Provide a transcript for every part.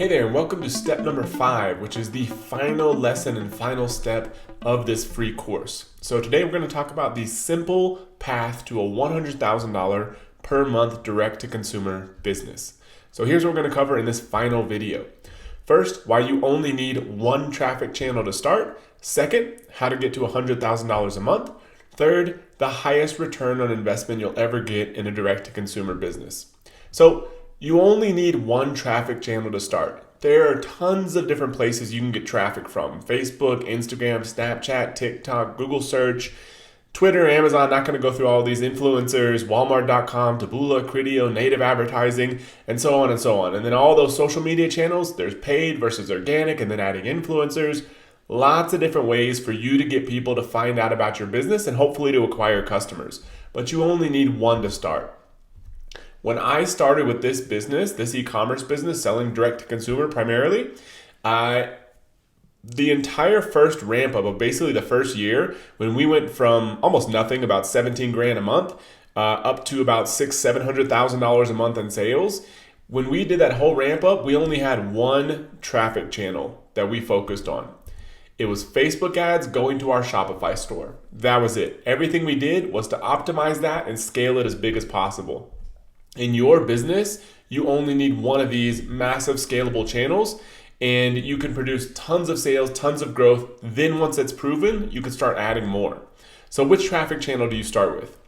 Hey there, and welcome to step number 5, which is the final lesson and final step of this free course. So today we're going to talk about the simple path to a $100,000 per month direct-to-consumer business. So here's what we're going to cover in this final video. First, why you only need one traffic channel to start. Second, how to get to $100,000 a month. Third, the highest return on investment you'll ever get in a direct-to-consumer business. So you only need one traffic channel to start. There are tons of different places you can get traffic from. Facebook, Instagram, Snapchat, TikTok, Google search, Twitter, Amazon, not going to go through all these influencers, Walmart.com, Taboola, Criteo, native advertising, and so on and so on. And then all those social media channels, there's paid versus organic, and then adding influencers. Lots of different ways for you to get people to find out about your business and hopefully to acquire customers. But you only need one to start. When I started with this business, this e-commerce business, selling direct to consumer primarily, the entire first ramp up of basically the first year, when we went from almost nothing, about 17 grand a month, up to about $700,000 a month in sales. When we did that whole ramp up, we only had one traffic channel that we focused on. It was Facebook ads going to our Shopify store. That was it. Everything we did was to optimize that and scale it as big as possible. In your business, you only need one of these massive scalable channels and you can produce tons of sales, tons of growth. Then once it's proven, you can start adding more. So which traffic channel do you start with?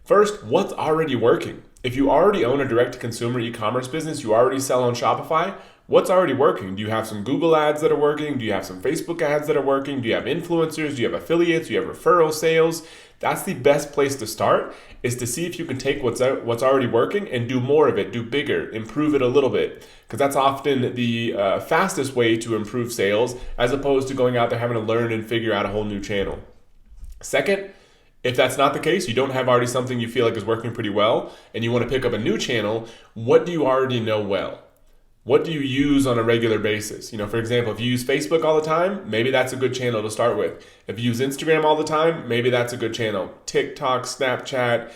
First, what's already working? If you already own a direct-to-consumer e-commerce business, you already sell on Shopify, what's already working? Do you have some Google ads that are working? Do you have some Facebook ads that are working? Do you have influencers? Do you have affiliates? Do you have referral sales? That's the best place to start, is to see if you can take what's already working and do more of it, do bigger, improve it a little bit. Because that's often the fastest way to improve sales, as opposed to going out there having to learn and figure out a whole new channel. Second, if that's not the case, you don't have already something you feel like is working pretty well, and you want to pick up a new channel, what do you already know well? What do you use on a regular basis? For example, if you use Facebook all the time, maybe that's a good channel to start with. If you use Instagram all the time, maybe that's a good channel. TikTok, Snapchat,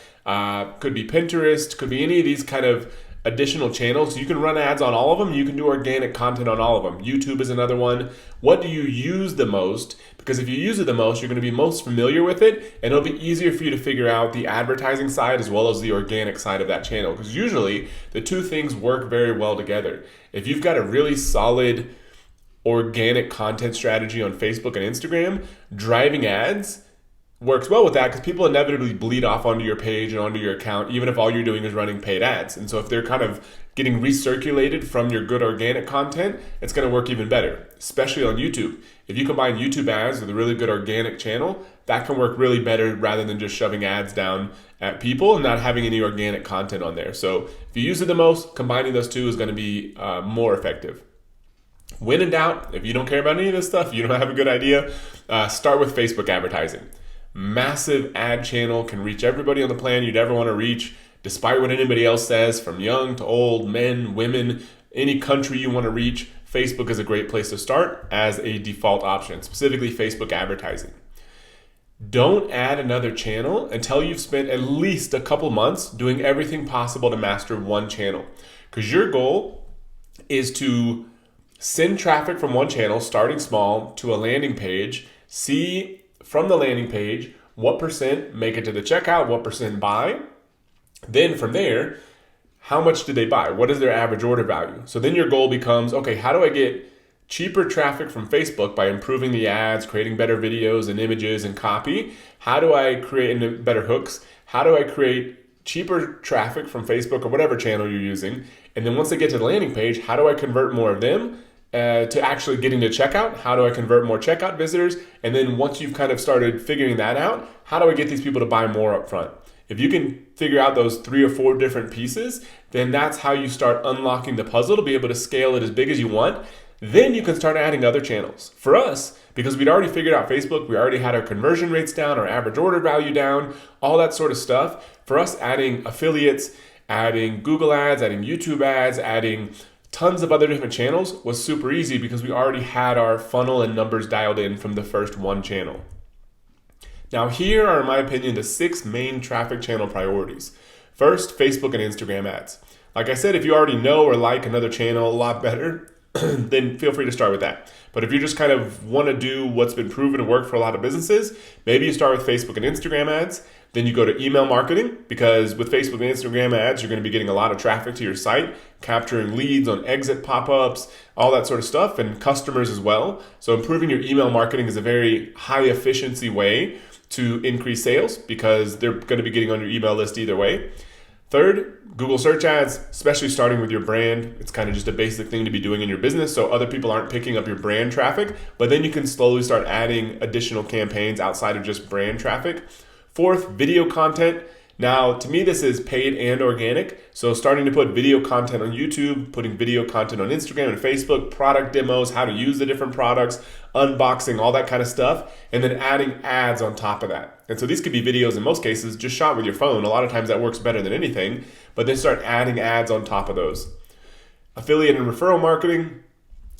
could be Pinterest, could be any of these kind of additional channels. You can run ads on all of them. You can do organic content on all of them. YouTube is another one. What do you use the most? Because if you use it the most, you're going to be most familiar with it, and it'll be easier for you to figure out the advertising side as well as the organic side of that channel. Because usually the two things work very well together. If you've got a really solid organic content strategy on Facebook and Instagram, driving ads works well with that, because people inevitably bleed off onto your page and onto your account, even if all you're doing is running paid ads. And so if they're kind of getting recirculated from your good organic content, it's going to work even better, especially on YouTube. If you combine YouTube ads with a really good organic channel, that can work really better rather than just shoving ads down at people and not having any organic content on there. So if you use it the most, combining those two is going to be more effective. When in doubt, if you don't care about any of this stuff, you don't have a good idea, start with Facebook advertising. Massive ad channel, can reach everybody on the planet you'd ever want to reach, despite what anybody else says, from young to old, men, women, any country you want to reach. Facebook is a great place to start as a default option, specifically Facebook advertising. Don't add another channel until you've spent at least a couple months doing everything possible to master one channel. Because your goal is to send traffic from one channel, starting small, to a landing page, see from the landing page what percent make it to the checkout, what percent buy. Then from there, how much did they buy? What is their average order value? So then your goal becomes, okay, how do I get cheaper traffic from Facebook by improving the ads, creating better videos and images and copy? How do I create better hooks? How do I create cheaper traffic from Facebook or whatever channel you're using? And then once they get to the landing page, how do I convert more of them to actually getting to checkout? How do I convert more checkout visitors? And then once you've kind of started figuring that out, how do I get these people to buy more up front? If you can figure out those 3 or 4 different pieces, then that's how you start unlocking the puzzle to be able to scale it as big as you want. Then you can start adding other channels. For us, because we'd already figured out Facebook, we already had our conversion rates down, our average order value down, all that sort of stuff. For us, adding affiliates, adding Google ads, adding YouTube ads, adding tons of other different channels was super easy because we already had our funnel and numbers dialed in from the first one channel. Now here are, in my opinion, the 6 main traffic channel priorities. First, Facebook and Instagram ads. Like I said, if you already know or like another channel a lot better, then feel free to start with that. But if you just kind of want to do what's been proven to work for a lot of businesses, maybe you start with Facebook and Instagram ads. Then you go to email marketing, because with Facebook and Instagram ads, you're going to be getting a lot of traffic to your site, capturing leads on exit pop-ups, all that sort of stuff, and customers as well. So improving your email marketing is a very high efficiency way to increase sales, because they're going to be getting on your email list either way. Third, Google search ads, especially starting with your brand. It's kind of just a basic thing to be doing in your business so other people aren't picking up your brand traffic, but then you can slowly start adding additional campaigns outside of just brand traffic. Fourth, video content. Now, to me, this is paid and organic. So starting to put video content on YouTube, putting video content on Instagram and Facebook, product demos, how to use the different products, unboxing, all that kind of stuff, and then adding ads on top of that. And so these could be videos in most cases just shot with your phone. A lot of times that works better than anything, but then start adding ads on top of those. Affiliate and referral marketing.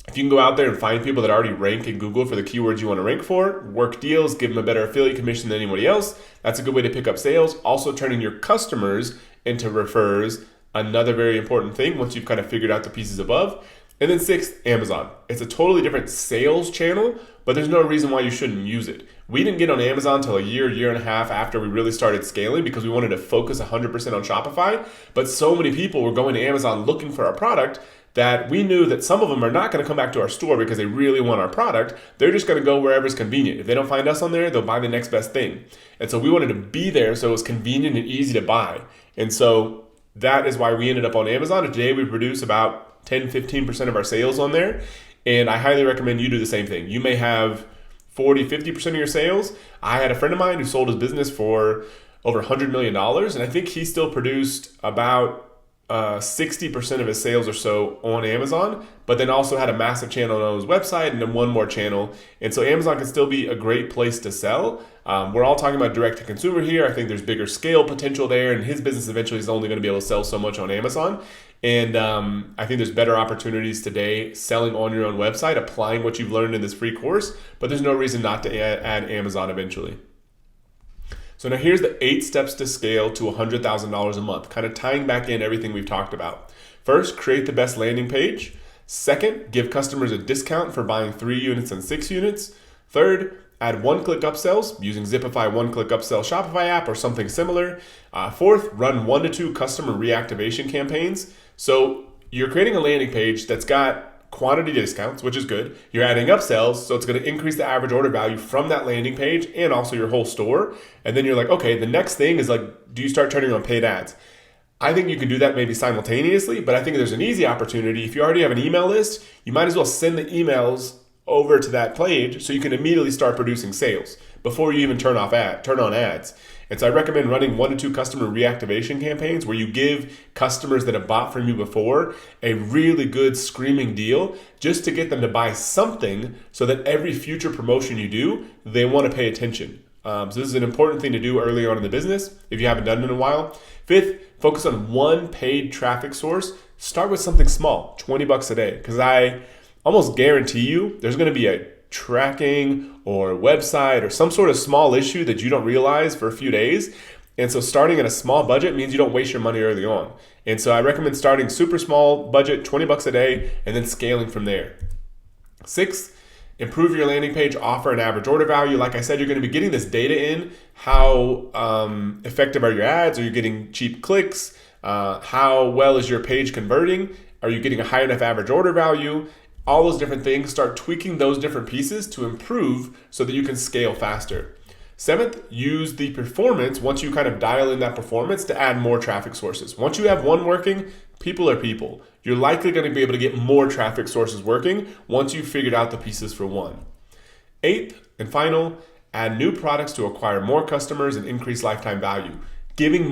If you can go out there and find people that already rank in Google for the keywords you want to rank for, work deals, give them a better affiliate commission than anybody else, that's a good way to pick up sales. Also turning your customers into refers, another very important thing once you've kind of figured out the pieces above. And then sixth, Amazon. It's a totally different sales channel, but there's no reason why you shouldn't use it. We didn't get on Amazon until a year and a half after we really started scaling, because we wanted to focus 100% on Shopify. But so many people were going to Amazon looking for our product that we knew that some of them are not going to come back to our store because they really want our product. They're just going to go wherever it's convenient. If they don't find us on there, they'll buy the next best thing. And so we wanted to be there so it was convenient and easy to buy. And so that is why we ended up on Amazon. And today we produce about 10-15% of our sales on there. And I highly recommend you do the same thing. You may have 40-50% of your sales. I had a friend of mine who sold his business for over $100 million. And I think he still produced about 60% of his sales or so on Amazon, but then also had a massive channel on his website and then one more channel. And so Amazon can still be a great place to sell. We're all talking about direct to consumer here. I think there's bigger scale potential there, and his business eventually is only going to be able to sell so much on Amazon. And I think there's better opportunities today selling on your own website, applying what you've learned in this free course, but there's no reason not to add Amazon eventually. So now here's the 8 steps to scale to $100,000 a month, kind of tying back in everything we've talked about. First, create the best landing page. Second, give customers a discount for buying 3 units and 6 units. Third, add one-click upsells using Zipify one-click upsell Shopify app or something similar. Fourth, run 1 to 2 customer reactivation campaigns. So you're creating a landing page that's got quantity discounts, which is good. You're adding upsells, so it's going to increase the average order value from that landing page and also your whole store. And then you're like, okay, the next thing is like, do you start turning on paid ads? I think you can do that maybe simultaneously, but I think there's an easy opportunity. If you already have an email list, you might as well send the emails over to that page so you can immediately start producing sales before you even turn on ads. And so I recommend running 1 to 2 customer reactivation campaigns where you give customers that have bought from you before a really good screaming deal just to get them to buy something so that every future promotion you do, they want to pay attention. So this is an important thing to do early on in the business if you haven't done it in a while. Fifth, focus on one paid traffic source. Start with something small, $20 a day, because I almost guarantee you there's going to be a tracking or website or some sort of small issue that you don't realize for a few days. And so starting at a small budget means you don't waste your money early on. And so I recommend starting super small budget, $20 a day, and then scaling from there. 6, improve your landing page, offer an average order value. Like I said, you're going to be getting this data in. How effective are your ads? Are you getting cheap clicks? How well is your page converting? Are you getting a high enough average order value? All those different things, start tweaking those different pieces to improve so that you can scale faster. 7th, use the performance, once you kind of dial in that performance, to add more traffic sources. Once you have one working, people are people. You're likely going to be able to get more traffic sources working once you've figured out the pieces for one. 8th and final, add new products to acquire more customers and increase lifetime value. Giving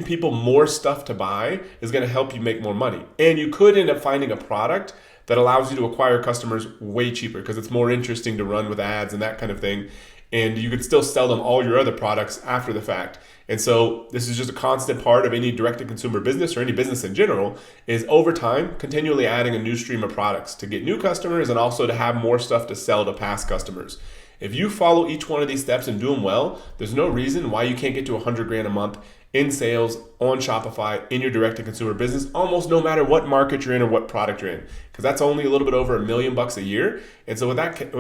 people more stuff to buy is going to help you make more money. And you could end up finding a product that allows you to acquire customers way cheaper because it's more interesting to run with ads and that kind of thing. And you could still sell them all your other products after the fact. And so this is just a constant part of any direct-to-consumer business or any business in general, is over time, continually adding a new stream of products to get new customers and also to have more stuff to sell to past customers. If you follow each one of these steps and do them well, there's no reason why you can't get to $100,000 a month in sales on Shopify in your direct-to-consumer business, almost no matter what market you're in or what product you're in, because that's only a little bit over $1 million a year. And so with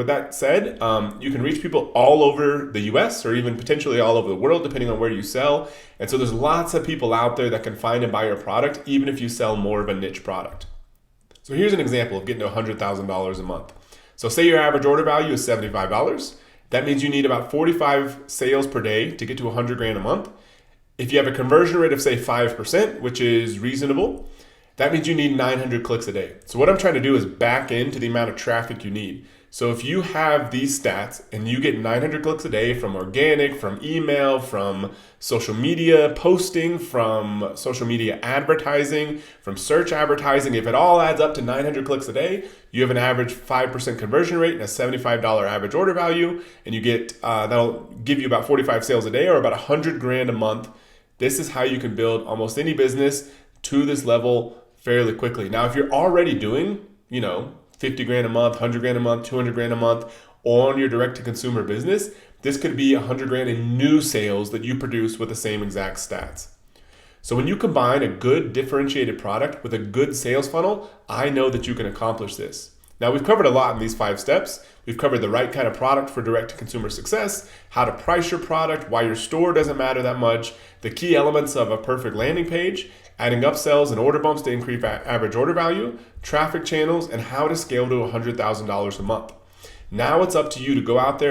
that said, you can reach people all over the US or even potentially all over the world, depending on where you sell. And so there's lots of people out there that can find and buy your product, even if you sell more of a niche product. So here's an example of getting to $100,000 a month. So say your average order value is $75. That means you need about 45 sales per day to get to 100 grand a month. If you have a conversion rate of say 5%, which is reasonable, that means you need 900 clicks a day. So what I'm trying to do is back into the amount of traffic you need. So if you have these stats and you get 900 clicks a day from organic, from email, from social media posting, from social media advertising, from search advertising, if it all adds up to 900 clicks a day, you have an average 5% conversion rate and a $75 average order value, and you get that'll give you about 45 sales a day or about 100 grand a month. This is how you can build almost any business to this level fairly quickly. Now, if you're already doing, 50 grand a month, 100 grand a month, 200 grand a month on your direct to consumer business, this could be 100 grand in new sales that you produce with the same exact stats. So when you combine a good differentiated product with a good sales funnel, I know that you can accomplish this. Now, we've covered a lot in these 5 steps. We've covered the right kind of product for direct to consumer success, how to price your product, why your store doesn't matter that much, the key elements of a perfect landing page, adding upsells and order bumps to increase average order value, traffic channels, and how to scale to $100,000 a month. Now it's up to you to go out there